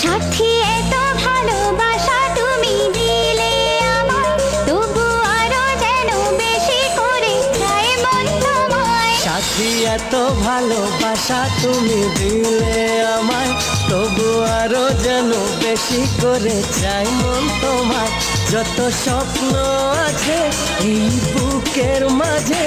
সাথী এত ভালোবাসা তুমি দিলে আমায়, তবু আরো যেন বেশি করে চাই মন তোমায়। সাথী এত ভালোবাসা তুমি দিলে আমায়, তবু আরো যেন বেশি করে চাই মন তোমায়। যত স্বপ্ন আছে এই বুকের মাঝে,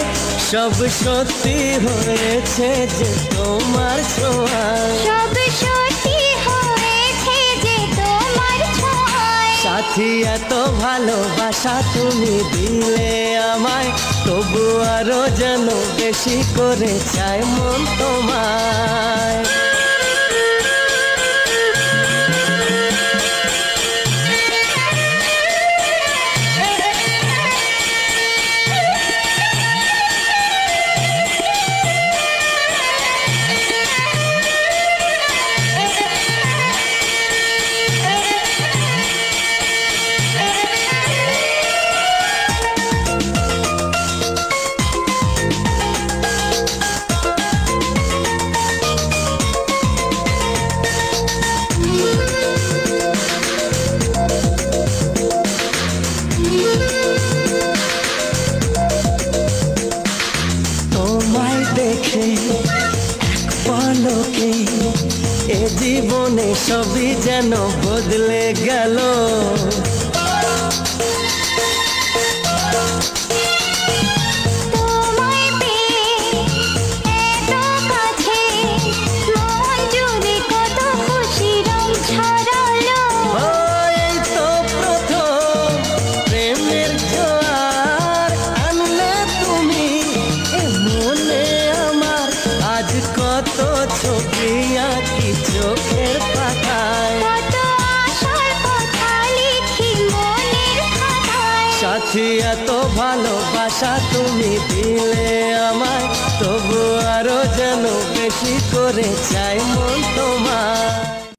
সব সত্যি হয়েছে যে তোমার ছোঁয়ায়। সব সত্যি হয়েছে যে তোমার ছোঁয়ায়। সাথী এত ভালোবাসা তুমি দিলে আমায়, তবু আরো যেন বেশি করে চাই মন তোমায়। তোমায় দেখে এক পলকে এ জীবনে সবই যেন বদলে গেল। তোমায় পেয়ে এত কাছে, মন জুড়ে কত খুশি রং ছড়ালো। ও, এই তো প্রথম প্রেমের জোয়ার আনলে তুমি এ মনে আমার। আজ কত ছবি আঁকি চোখের পাতায়, কত আশার কথা লিখি মনের খাতায়। সাথী এত ভালোবাসা তুমি দিলে আমায়, তবু আরো যেন বেশি করে চাই মন তোমার।